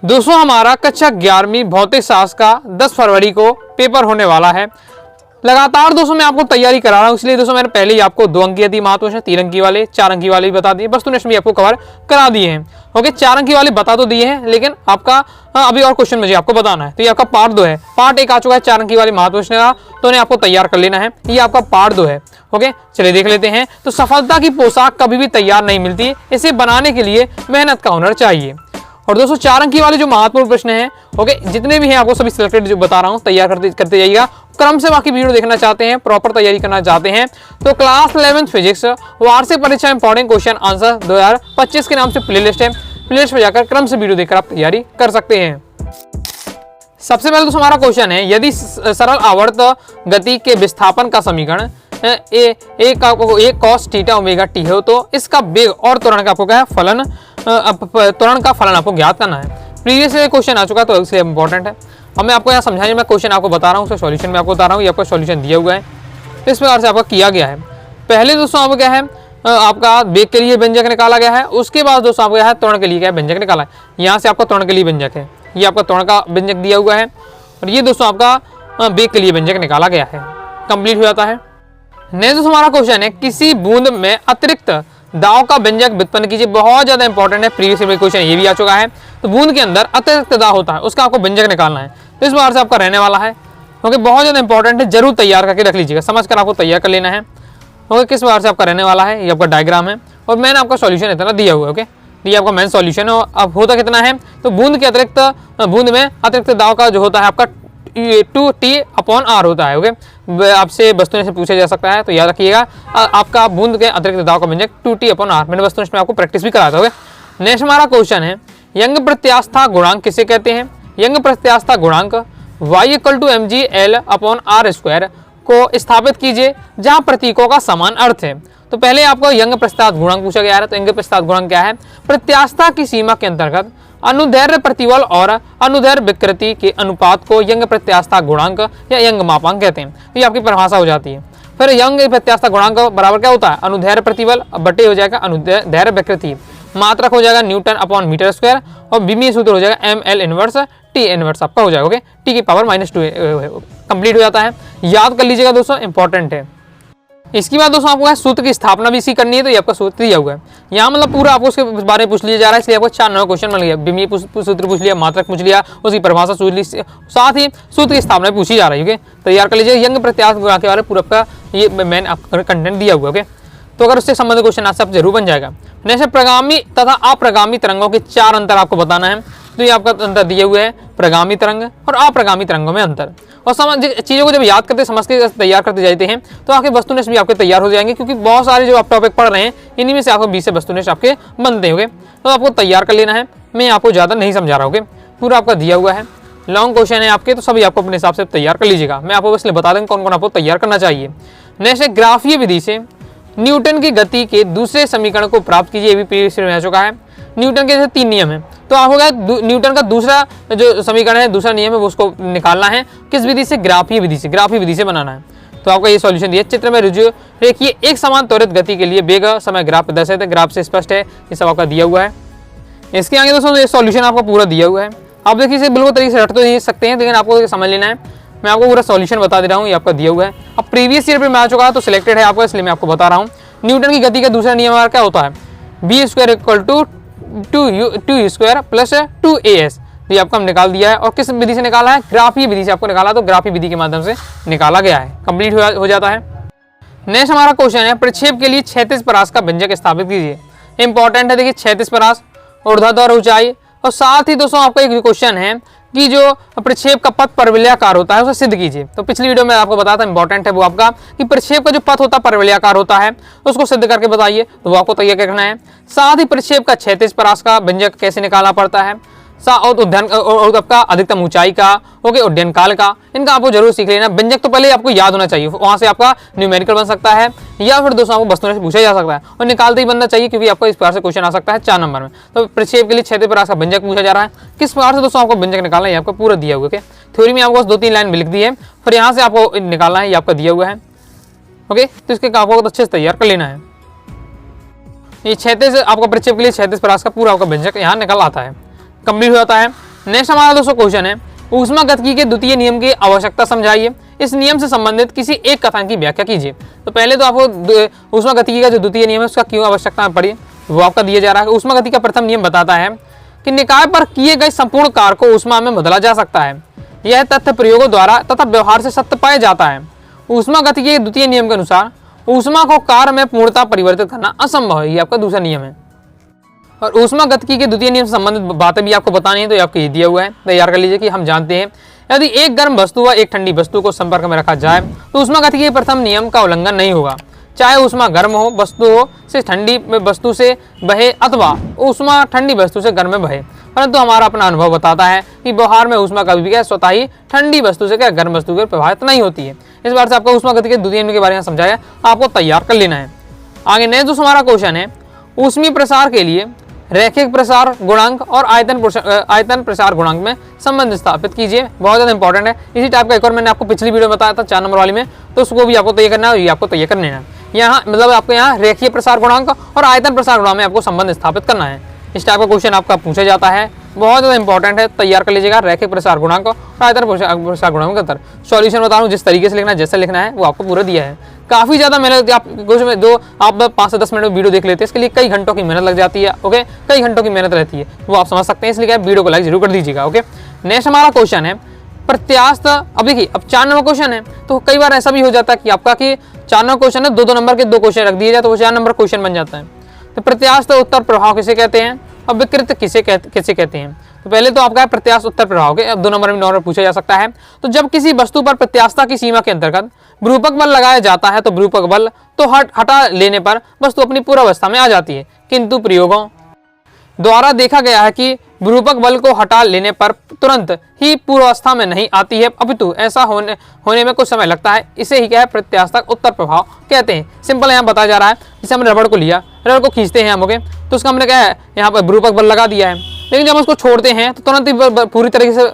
दोस्तों हमारा कक्षा 11वीं भौतिक शास्त्र का 10 फरवरी को पेपर होने वाला है। लगातार दोस्तों मैं आपको तैयारी करा रहा हूँ, इसलिए दोस्तों मैंने पहले ही आपको 2 अंक दी महत्व 3 अंक वाले 4 अंक वाले भी बता दिए, वस्तुनिष्ठ भी आपको कवर करा दिए हैं। ओके, 4 अंक वाले बता तो दिए हैं, लेकिन आपका अभी और क्वेश्चन मुझे आपको बताना है। तो ये आपका पार्ट 2 है। पार्ट 1 आ चुका है 4 अंक वाली महत्व का, तो उन्हें आपको तैयार कर लेना है। ये आपका पार्ट 2 है। ओके, चलिए देख लेते हैं। तो सफलता की पोशाक कभी भी तैयार नहीं मिलती, इसे बनाने के लिए मेहनत का हुनर चाहिए। और दोस्तों 4 अंक वाले जो महत्वपूर्ण प्रश्न हैं, ओके, जितने भी हैं आपको सभी सिलेक्टेड जो बता रहा हूं, तैयार करते जाइएगा। क्रम से बाकी वीडियो देखना चाहते हैं, प्रॉपर तैयारी करना चाहते हैं, तो क्लास 11 फिजिक्स वार्षिक परीक्षा इंपॉर्टेंट क्वेश्चन आंसर 2025 के नाम से प्लेलिस्ट है। प्लेलिस्ट पर जाकर क्रम से वीडियो देखकर आप तैयारी कर सकते हैं। सबसे पहले दोस्तों हमारा क्वेश्चन है, यदि सरल आवर्त गति के विस्थापन का समीकरण ए cos थीटा ओमेगा टी हो, तो इसका वेग और त्वरण का आपको क्या है फलन, त्वरण का फलन आपको ज्ञात करना है। प्रीवियस क्वेश्चन आ चुका है, तो इसलिए इंपॉर्टेंट है। अब मैं आपको यहाँ समझाने में क्वेश्चन आपको बता रहा हूँ, उसका सॉल्यूशन मैं आपको बता रहा हूँ। ये आपका सॉल्यूशन दिया हुआ है, इस प्रकार से आपका किया गया है। पहले दोस्तों आपको क्या है, आपका वेग के लिए व्यंजक निकाला गया है। उसके बाद दोस्तों आपको क्या है, त्वरण के लिए क्या है व्यंजक निकाला है। यहाँ से आपका त्वरण के लिए व्यंजक है, ये आपका त्वरण का व्यंजक दिया हुआ है, और ये दोस्तों आपका वेग के लिए व्यंजक निकाला गया है। कंप्लीट हो जाता है। नेक्स्ट दोस्तों हमारा क्वेश्चन है, किसी बूंद में अतिरिक्त दाव का व्यंजक व्युत्पन्न कीजिए। बहुत ज्यादा इंपॉर्टेंट है, प्रीवियस क्वेश्चन ये भी आ चुका है। तो बूंद के अंदर अतिरिक्त दाव होता है, उसका आपको व्यंजक निकालना है। तो इस बार से आपका रहने वाला है, क्योंकि बहुत ज्यादा इंपॉर्टेंट है, जरूर तैयार करके रख लीजिएगा, समझ कर आपको तैयार कर लेना है। ओके, किस बार से आपका रहने वाला है, ये आपका डायग्राम है, और मैंने आपका सॉल्यूशन इतना दिया हुआ है। ओके, ये आपका मेन सॉल्यूशन है। अब होता कितना है, तो बूंद के अतिरिक्त, बूंद में अतिरिक्त दाव का जो होता है आपका 2T/R होता है। ओके, आपसे वस्तुनिष्ठ से पूछा जा सकता है, तो याद रखिएगा आपका बूंद के अतिरिक्त दाव का व्यंजक 2T/R। मैंने वस्तुनिष्ठ में आपको प्रैक्टिस भी कराया था। ओके, नेक्स्ट हमारा क्वेश्चन है, यंग प्रत्यास्था गुणांक किसे कहते हैं। यंग प्रत्यास्था गुणांक y = mg/L/r² को स्थापित कीजिए जहां प्रतीकों का समान अर्थ है। तो पहले आपको यंग प्रत्यास्था गुणांक पूछा गया है। तो यंग प्रत्यास्था गुणांक क्या है, प्रत्यास्था की सीमा के अंतर्गत अनुदैर्ध्य प्रतिबल और अनुदैर्ध्य विकृति के अनुपात को यंग प्रत्यास्था गुणांक या यंग मापांक कहते हैं। तो ये आपकी परिभाषा हो जाती है। फिर यंग प्रत्यास्था गुणांक बराबर क्या होता है, अनुदैर्ध्य प्रतिबल बटे हो जाएगा अनुदैर्ध्य विकृति, मात्रक हो जाएगा Nm/m², और विमीय सूत्र हो जाएगा mL T आपका हो जाएगा। Okay, T⁻²। कंप्लीट हो जाता है। याद कर लीजिएगा दोस्तों, इंपॉर्टेंट है। इसके बाद दोस्तों आपको सूत्र की स्थापना भी इसी करनी है, तो ये आपका सूत्र दिया हुआ है। यहाँ मतलब पूरा आपको उसके बारे में पूछ लिया जा रहा है, इसलिए आपको 4 नए क्वेश्चन मिल गया। विमीय सूत्र पूछ लिया, मात्रक पूछ लिया, उसकी परिभाषा पूछ ली, साथ ही सूत्र की स्थापना पूछी जा रही है। तैयार कर लीजिए। यंग प्रत्यास्था गुणांक के बारे में पूरा आपका ये मेन कंटेंट दिया हुआ है। तो अगर उससे संबंधित क्वेश्चन आपसे जरूर बन जाएगा। नेक्स्ट प्रगामी तथा अप्रगामी तरंगों के 4 अंतर आपको बताना है। तो ये आपका अंतर दिए हुए हैं, प्रगामी तरंग और अप्रगामी तरंगों में अंतर। और चीज़ों को जब याद करते समझ के तैयार करते जाते हैं, तो आपके वस्तुनिष्ठ भी आपके तैयार हो जाएंगे, क्योंकि बहुत सारे जो आप टॉपिक पढ़ रहे हैं, इन्हीं में से आपको 20 से वस्तुनिष्ठ आपके बनते होंगे। तो आपको तैयार कर लेना है। मैं आपको ज़्यादा नहीं समझा रहा हूँ, पूरा आपका दिया हुआ है। लॉन्ग क्वेश्चन है आपके, तो सभी आपको अपने हिसाब से तैयार कर लीजिएगा। मैं आपको इसलिए बता दें कौन कौन आपको तैयार करना चाहिए। नेक्स्ट ग्राफीय विधि से न्यूटन की गति के दूसरे समीकरण को प्राप्त कीजिए। ये भी प्रीवियस में आ चुका है। न्यूटन के 3 नियम है, तो आप होगा न्यूटन का दूसरा जो समीकरण है, दूसरा नियम है, वो उसको निकालना है। किस विधि से, ग्राफीय विधि से। ग्राफीय विधि से बनाना है। तो आपका ये सॉल्यूशन दिया, चित्र में रुझान देखिए, एक समान त्वरित गति के लिए वेग समय ग्राफ प्रदर्शित है। ग्राफ से स्पष्ट है, ये सब आपका दिया हुआ है। इसके आगे दोस्तों ये सॉल्यूशन आपका पूरा दिया हुआ है। आप देखिए इसे बिल्कुल तरीके से रट तो नहीं सकते हैं, लेकिन आपको समझ लेना है। मैं आपको पूरा सॉल्यूशन बता दे रहा हूँ, ये आपका दिया हुआ है। अब प्रीवियस ईयर पे मैं आ चुका है, तो सिलेक्टेड है आपका, इसलिए मैं आपको बता रहा हूँ। न्यूटन की गति का दूसरा नियम क्या होता है, b² = 2u² + 2as। ये आपको हम निकाल दिया है। और किस विधि से निकाला है, ग्राफीय विधि से आपको निकाला, तो ग्राफीय विधि के माध्यम से निकाला गया है। कंप्लीट हो जाता है। नेक्स्ट हमारा क्वेश्चन है, प्रक्षेप के लिए क्षैतिज परास का व्यंजक स्थापित कीजिए। इंपॉर्टेंट है, देखिए क्षैतिज परास, ऊर्ध्वाधर ऊंचाई, और साथ ही दोस्तों आपका एक क्वेश्चन है कि जो प्रक्षेप का पथ परवलयाकार होता है उसे सिद्ध कीजिए। तो पिछली वीडियो में आपको बताया था, इंपॉर्टेंट है वो आपका, कि प्रक्षेप का जो पथ होता है परवलयाकार होता है, उसको सिद्ध करके बताइए। तो वो आपको तैयार करना है। साथ ही प्रक्षेप का क्षैतिज परास का व्यंजक कैसे निकालना पड़ता है, और आपका अधिकतम ऊंचाई का, ओके, उड्डयन काल का, इनका आपको जरूर सीख लेना। व्यंजक तो पहले आपको याद होना चाहिए, वहां से आपका न्यूमेरिकल बन सकता है, या फिर दोस्तों आपको वस्तुनिष्ठ पूछा जा सकता है, और निकालते ही बनना चाहिए, क्योंकि आपको इस प्रकार से क्वेश्चन आ सकता है 4 नंबर में। तो प्रक्षेप के लिए क्षैतिज परास का व्यंजक पूछा जा रहा है, किस प्रकार से दोस्तों आपको व्यंजक निकालना है, आपको पूरा दिया हुआ है। थ्योरी में आपको 2-3 लाइन में लिख दी है, फिर यहाँ से आपको निकालना है, ये आपका दिया हुआ है। ओके, तो इसके आपको अच्छे से तैयार कर लेना है। ये क्षैतिज आपका प्रक्षेप के लिए क्षैतिज परास का पूरा आपका व्यंजक यहाँ निकल आता है। कंप्लीट हो जाता है। नेक्स्ट हमारा दोस्तों क्वेश्चन है, ऊष्मागतिकी के द्वितीय नियम की आवश्यकता समझाइए। इस नियम से संबंधित किसी एक कथन की व्याख्या कीजिए। तो पहले तो आपको ऊष्मागतिकी का जो द्वितीय नियम है उसका क्यों आवश्यकता पड़ी वो आपका दिया जा रहा है। ऊष्मागतिकी का प्रथम नियम बताता है कि निकाय पर किए गए संपूर्ण कार्य को ऊष्मा में बदला जा सकता है। यह तथ्य प्रयोगों द्वारा तथा व्यवहार से सत्य पाया जाता है। ऊष्मागतिकी के द्वितीय नियम के अनुसार ऊष्मा को कार्य में पूर्णतः परिवर्तित करना असंभव है। ये आपका दूसरा नियम है। और ऊष्मागतिकी के द्वितीय नियम से संबंधित बातें भी आपको बतानी है, तो ये आपको ये दिया हुआ है, तैयार कर लीजिए कि हम जानते हैं यदि एक गर्म वस्तु व एक ठंडी वस्तु को संपर्क में रखा जाए तो ऊष्मागतिकी के प्रथम नियम का उल्लंघन नहीं होगा। चाहे ऊष्मा गर्म हो वस्तु हो से ठंडी वस्तु से बहे अथवा ऊष्मा ठंडी वस्तु से गर्म में बहे, परंतु हमारा अपना अनुभव बताता है कि व्यवहार में ऊष्मा कभी भी स्वतः ही ठंडी वस्तु से गर्म वस्तु के प्रभावित नहीं होती है। इस बार से आपको ऊष्मागतिकी के द्वितीय नियम के बारे में समझाया, आपको तैयार कर लेना है। आगे नेक्स्ट जो हमारा क्वेश्चन है, ऊष्मीय प्रसार के लिए रैखिक प्रसार गुणांक और आयतन प्रसार गुणांक में संबंध स्थापित कीजिए। बहुत ज़्यादा इंपॉर्टेंट है। इसी टाइप का एक और मैंने आपको पिछली वीडियो में बताया था 4 नंबर वाली में, तो उसको भी आपको तय करना है, ये आपको तय करना है। यहाँ मतलब आपको यहाँ रेखीय प्रसार गुणांक और आयतन प्रसार गुणांक में आपको संबंध स्थापित करना है। इस टाइप का क्वेश्चन आपका पूछा जाता है, बहुत ज़्यादा इंपॉर्टेंट है, तैयार कर लीजिएगा। रैखिक प्रसार गुणांक और आयतन प्रसार गुणांक का अंतर। सॉल्यूशन बता रहा हूँ, जिस तरीके से लिखना है, जैसे लिखना है वो आपको पूरा दिया है। काफ़ी ज़्यादा मेहनत आप जो आप 5 से 10 मिनट में वीडियो देख लेते हैं, इसके लिए कई घंटों की मेहनत लग जाती है। ओके, कई घंटों की मेहनत रहती है, वो आप समझ सकते हैं, इसलिए वीडियो को लाइक जरूर कर दीजिएगा। ओके, नेक्स्ट हमारा क्वेश्चन है प्रत्यास्थ। अब देखिए, अब 4 नंबर क्वेश्चन है, तो कई बार ऐसा भी हो जाता है कि आपका कि 4 नंबर क्वेश्चन है, 2-2 नंबर के 2 क्वेश्चन रख दिए जाए तो वो 4 नंबर क्वेश्चन बन जाता है। तो प्रत्यास्थ उत्तर प्रभाव किसे कहते हैं और विकृत किसे कहते हैं। तो पहले तो आपका प्रत्यास्थ उत्तर प्रभाव के, अब 2 नंबर में नॉर्मल पूछा जा सकता है। तो जब किसी वस्तु पर प्रत्यास्थता की सीमा के अंतर्गत विरूपक बल लगाया जाता है तो विरूपक बल तो हटा लेने पर वस्तु अपनी पूर्वावस्था में आ जाती है, किंतु प्रयोगों द्वारा देखा गया है कि विरूपक बल को हटा लेने पर तुरंत ही पूर्वावस्था में नहीं आती है, अपितु ऐसा होने में कुछ समय लगता है। इसे ही क्या है, प्रत्यास्थ उत्तर प्रभाव कहते हैं। सिंपल यहाँ बताया जा रहा है, जैसे हमने रबड़ को लिया, रबड़ को खींचते हैं हम, ओके, तो उसका हमने क्या है यहाँ पर विरूपक बल लगा दिया है, लेकिन जब उसको छोड़ते हैं तो तुरंत ही पूरी तरीके से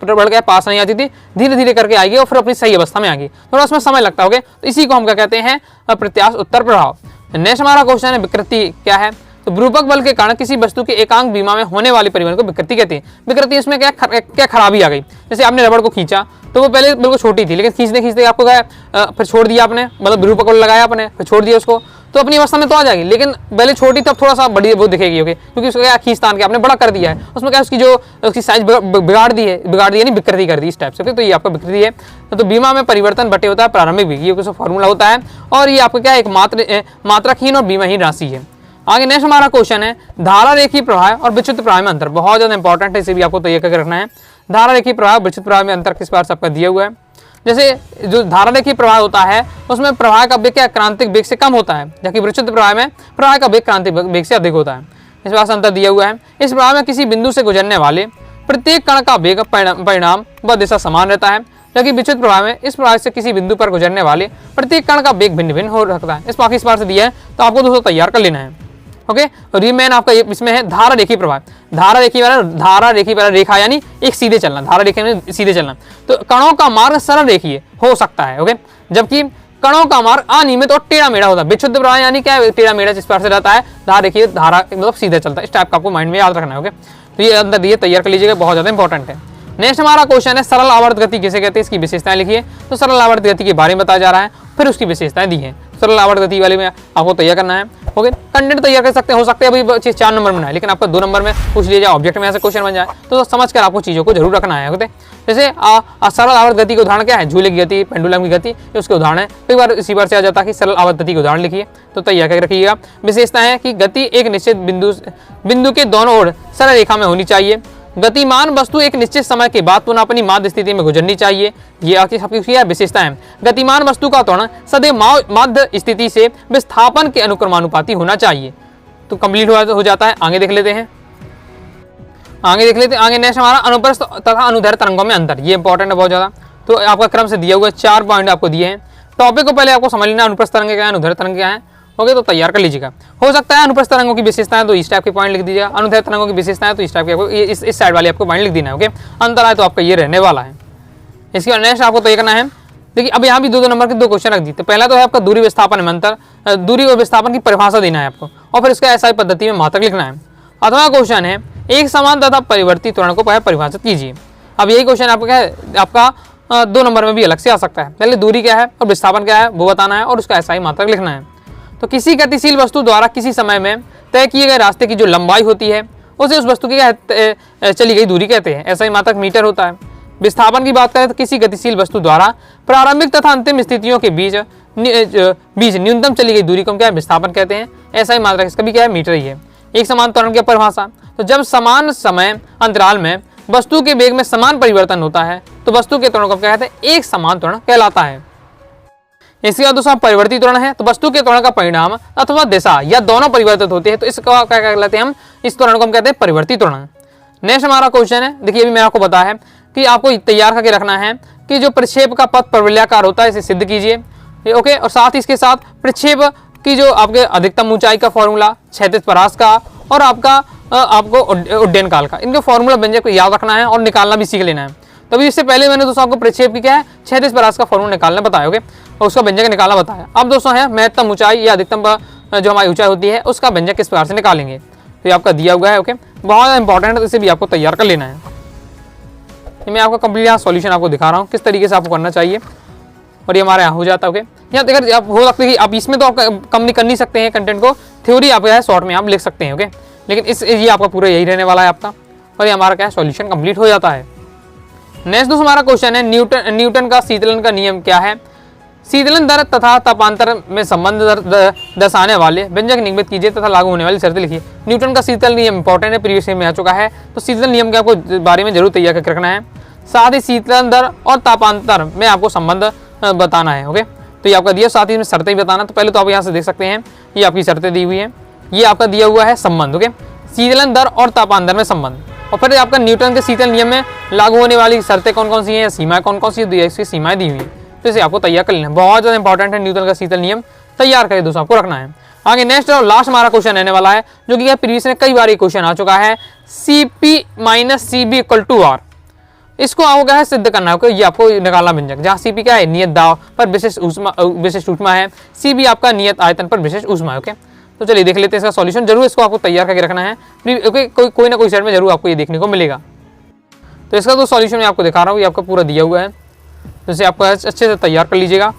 रबड़ के पास नहीं आती थी, धीरे धीरे करके आएगी और फिर अपनी सही अवस्था में आएगी, थोड़ा उसमें समय लगता है। तो इसी को हम क्या कहते हैं, प्रत्यास्थ उत्तर प्रभाव। नेक्स्ट हमारा क्वेश्चन है विकृति क्या है। तो विरूपक बल के कारण किसी वस्तु के एकांक विमा में होने वाली परिवर्तन को विकृति कहते हैं। विकृति इसमें क्या खराबी आ गई, जैसे आपने रबड़ को खींचा तो वो पहले बिल्कुल छोटी थी, लेकिन खींचते खींचते आपको क्या फिर छोड़ दिया आपने, मतलब विरूपक बल लगाया आपने, फिर छोड़ दिया उसको, तो अपनी अवस्था में तो आ जाएगी, लेकिन पहले छोटी तब थोड़ा सा बड़ी वो दिखेगी। ओके, क्योंकि उसको क्या खींच तान के आपने बड़ा कर दिया है, उसमें क्या उसकी साइज बिगाड़ दी यानी विकृति कर दी इस टाइप से। तो ये आपका विकृति है। तो बीमा में परिवर्तन बटे होता है प्रारंभिक वेग, ये फॉर्मूला होता है, और ये आपका क्या एक मात्राहीन और बीमाहीन राशि है। आगे नेक्स्ट हमारा क्वेश्चन है धारा रेखीय प्रवाह और विद्युत प्रवाह में अंतर। बहुत ज्यादा इंपॉर्टेंट है, इसे भी आपको तैयार करके रखना है। धारा रेखीय प्रवाह विद्युत प्रवाह में अंतर किस बार से आपका दिया हुआ है। जैसे जो धारा रेखीय प्रवाह होता है उसमें प्रवाह का वेग क्या क्रांतिक वेग से कम होता है, जबकि विद्युत प्रवाह में प्रवाह का वेग क्रांतिक वेग से अधिक होता है। इस बार से अंतर दिया हुआ है। इस प्रवाह में किसी बिंदु से गुजरने वाले प्रत्येक कण का वेग परिणाम व दिशा समान रहता है, जबकि विद्युत प्रवाह में इस प्रवाह से किसी बिंदु पर गुजरने वाले प्रत्येक कण का वेग भिन्न भिन्न हो सकता है। इस बार से दिया है, तो आपको दोस्तों तैयार कर लेना है। ओके, और ये मेन आपका इसमें है धारा रेखीय प्रवाह। धारा रेखीय वाला रेखा यानी एक सीधे चलना, धारा रेखा में सीधे चलना। तो कणों का मार्ग सरल रेखीय हो सकता है, ओके, जबकि कणों का मार्ग अनियमित और टेढ़ा मेढ़ा होता है। विद्युत प्रवाह यानी क्या है, टेढ़ा मेढ़ा जिस प्रकार से रहता है। धारा रेखीय धारा मतलब सीधे चलता है। इस टाइप का आपको माइंड में याद रखना है। ओके, तो ये अंदर दिए, तैयार कर लीजिएगा, बहुत ज्यादा इंपॉर्टेंट है। नेक्स्ट हमारा क्वेश्चन है सरल आवर्त गति किसे कहते हैं, इसकी विशेषताएं लिखिए। तो सरल आवर्त गति के बारे में बताया जा रहा है, फिर उसकी विशेषताएं दी हैं। सरल आवर्त गति वाले में आपको तैयार करना है। ओके, कंटेंट तैयार कर सकते हो सकते हैं अभी 4 नंबर में ना है, लेकिन आपका 2 नंबर में पूछ लिया जाए, ऑब्जेक्ट में ऐसे क्वेश्चन बन जाए, तो समझ कर आपको चीज़ों को जरूर रखना है। ओके, जैसे सरल आवर्त गति का उदाहरण क्या है, झूले की गति, पेंडुलम की गति, ये उसके उदाहरण है। कई बार इसी बार से आ जाता है कि सरल आवर्त गति के उदाहरण लिखिए, तो तैयार करके रखिएगा। विशेषता है कि गति एक निश्चित बिंदु के दोनों ओर सरल रेखा में होनी चाहिए। गतिमान वस्तु एक निश्चित समय के बाद पुनः अपनी माध्य स्थिति में गुजरनी चाहिए। ये आपकी विशेषता है। गतिमान वस्तु का त्वरण सदैव माध्य स्थिति से विस्थापन के अनुक्रमानुपाती होना चाहिए। तो कंप्लीट हो जाता है। आगे देख लेते हैं। आगे नेक्स्ट हमारा अनुप्रस्थ तथा अनुदैर्ध्य तरंगों में अंतर। ये इंपॉर्टेंट है बहुत ज्यादा। तो आपका क्रम से दिया हुआ 4 पॉइंट आपको दिए हैं। टॉपिक को पहले आपको समझ लेना, अनुप्रस्थ तरंग क्या है, अनुदैर्ध्य तरंग क्या है। ओके, तो तैयार कर लीजिएगा। हो सकता है अनुप्रस्थ तरंगों की विशेषताएं तो इस टाइप के पॉइंट लिख दीजिएगा, अनुदैर्ध्य तरंगों की विशेषताएं तो इस टाइप के इस साइड वाले आपको पॉइंट लिख देना है। ओके, अंतर है तो आपका ये रहने वाला है। इसके बाद नेक्स्ट आपको तय करना है। देखिए, अब यहाँ भी 2 नंबर के 2 क्वेश्चन रख दिए। तो पहला तो है आपका दूरी विस्थापन में अंतर, दूरी और विस्थापन की परिभाषा देना है आपको, और फिर इसका एसआई पद्धति में मात्रक लिखना है। अथवा क्वेश्चन है एक समान तथा परिवर्तित त्वरण को परिभाषित कीजिए। अब यही क्वेश्चन आपका क्या है, आपका 2 नंबर में भी अलग से आ सकता है। पहले दूरी क्या है और विस्थापन क्या है वो बताना है और उसका SI मात्रक लिखना है। तो किसी गतिशील वस्तु द्वारा किसी समय में तय किए गए रास्ते की जो लंबाई होती है उसे उस वस्तु की चली गई दूरी कहते हैं। SI मात्रक मीटर होता है। विस्थापन की बात करें तो किसी गतिशील वस्तु द्वारा प्रारंभिक तथा अंतिम स्थितियों के बीच न्यूनतम चली गई दूरी को हम क्या है, विस्थापन कहते हैं। SI मात्रक इसका भी क्या है, मीटर ही है। एक समान त्वरण की परिभाषा, तो जब समान समय अंतराल में वस्तु के वेग में समान परिवर्तन होता है तो वस्तु के त्वरण को क्या कहते हैं, एक समान त्वरण कहलाता है। इसके बाद दूसरा परिवर्तित त्वरण है, तो वस्तु के त्वरण का परिणाम अथवा दिशा या दोनों परिवर्तित होते हैं तो इसका क्या कहलाते हैं हम, इस त्वरण को हम कहते हैं परिवर्तित त्वरण। नेक्स्ट हमारा क्वेश्चन है, देखिए अभी मैंने आपको बताया है कि आपको तैयार करके रखना है कि जो प्रक्षेप का पथ परवलयाकार होता है इसे सिद्ध कीजिए। ओके, और साथ ही इसके साथ प्रक्षेप की जो आपके अधिकतम ऊंचाई का फॉर्मूला, क्षैतिज परास का और आपको उड्डयन काल का, इनके फॉर्मूला व्यंजक को याद रखना है और निकालना भी सीख लेना है। तभी इससे पहले मैंने दोस्तों आपको प्रक्षेप की क्या है, क्षैतिज परास का फॉर्मूला निकालना बताया, ओके, और उसका व्यंजक निकालना बताया। अब दोस्तों है महत्तम ऊंचाई या अधिकतम जो हमारी ऊंचाई होती है उसका व्यंजक किस प्रकार से निकालेंगे, तो ये आपका दिया हुआ है। ओके, बहुत इंपॉर्टेंट है, तो इसे भी आपको तैयार कर लेना है। मैं आपको कंप्लीट यहाँ सॉल्यूशन आपको दिखा रहा हूँ किस तरीके से आपको करना चाहिए और ये हमारे यहाँ हो जाता है। ओके, यहाँ अगर आप हो सकता है कि आप इसमें तो आप कम कर नहीं सकते हैं कंटेंट को, थ्योरी आप क्या है शॉर्ट में आप लिख सकते हैं। ओके, लेकिन ये आपका पूरा यही रहने वाला है आपका, और ये हमारा क्या है सॉल्यूशन कंप्लीट हो जाता है। नेक्स्ट दोस्तों हमारा क्वेश्चन है, न्यूटन का शीतलन का नियम क्या है। शीतलन दर तथा तापांतर में संबंध दर्शाने वाले व्यंजक निगमित कीजिए तथा लागू होने वाली शर्तें लिखिए। न्यूटन का शीतलन नियम इंपॉर्टेंट है, प्रीवियस में आ चुका है, तो शीतलन नियम के आपको बारे में जरूर तैयार करके रखना है। साथ ही शीतलन दर और तापांतर में आपको संबंध बताना है। ओके, तो ये आपका दिया, साथ ही में शर्तें भी बताना। तो पहले तो आप यहाँ से देख सकते हैं, ये आपकी शर्तें दी हुई हैं, ये आपका दिया हुआ है संबंध। ओके, शीतलन दर और तापांतर में संबंध, और फिर आपका न्यूटन के शीतलन नियम में लागू होने वाली शर्तें कौन कौन सी हैं, सीमाएं कौन कौन सी है, इसकी सीमाएं दी हुई हैं, तो इसे आपको तैयार कर लेना है। बहुत ज़्यादा इंपॉर्टेंट है, न्यूटन का शीतल नियम तैयार करके दोस्तों आपको रखना है। आगे नेक्स्ट और लास्ट हमारा क्वेश्चन रहने वाला है, जो कि प्रीवियस में कई बार ये क्वेश्चन आ चुका है, CP - CB = R। इसको आपको क्या है सिद्ध करना है, ये आपको निकालना व्यंजक, जहाँ CP क्या है नियत दाब पर विशिष्ट ऊष्मा है, CB आपका नियत आयतन पर विशिष्ट ऊष्मा है। ओके, तो चलिए देख लेते हैं इसका सॉल्यूशन। जरूर इसको आपको तैयार करके रखना है, ओके, कोई ना कोई साइड में जरूर आपको ये देखने को मिलेगा। तो इसका तो सॉल्यूशन मैं आपको दिखा रहा हूँ, ये आपका पूरा दिया हुआ है, जैसे आपको अच्छे से तैयार कर लीजिएगा।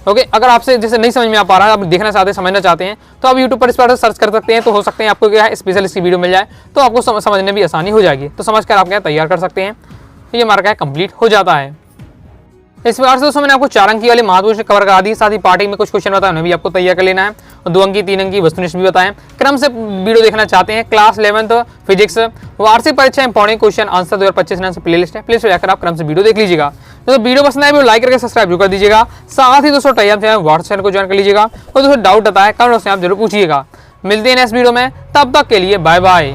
ओके, अगर आपसे जैसे नहीं समझ में आ पा रहा है, आप देखना चाहते हैं, समझना चाहते हैं, तो आप यूट्यूब पर इस पर सर्च कर सकते हैं, तो हो सकते हैं आपको क्या है स्पेशल इसकी वीडियो मिल जाए, तो आपको समझने में आसानी हो जाएगी। तो समझ कर आप क्या तैयार कर सकते हैं, ये हमारा क्या कंप्लीट हो जाता है। इस प्रकार से दोस्तों मैंने आपको 4 अंकी वाले महत्वपूर्ण कवर करा दी, साथ ही पार्टी में कुछ क्वेश्चन बताए उन्हें भी आपको तैयार कर लेना है, और 2 अंकी 3 अंकी वस्तुनिष्ठ भी बताएं। क्रम से वीडियो देखना चाहते हैं, क्लास 11th फिजिक्स वार्षिक परीक्षा इंपॉर्टेंट क्वेश्चन आंसर 2025 प्लेलिस्ट है, प्लेलिस्ट में जाकर आप क्रम से वीडियो देख लीजिएगा। तो वीडियो पसंद आए लाइक करके सब्सक्राइब जरूर कर दीजिएगा। साथ ही दोस्तों टाइम से व्हाट्सएप चैनल को ज्वाइन कर लीजिएगा, और दोस्तों डाउट आता है कमेंट बॉक्स में आप जरूर पूछिएगा। मिलते हैं नेक्स्ट वीडियो में, तब तक के लिए बाय बाय।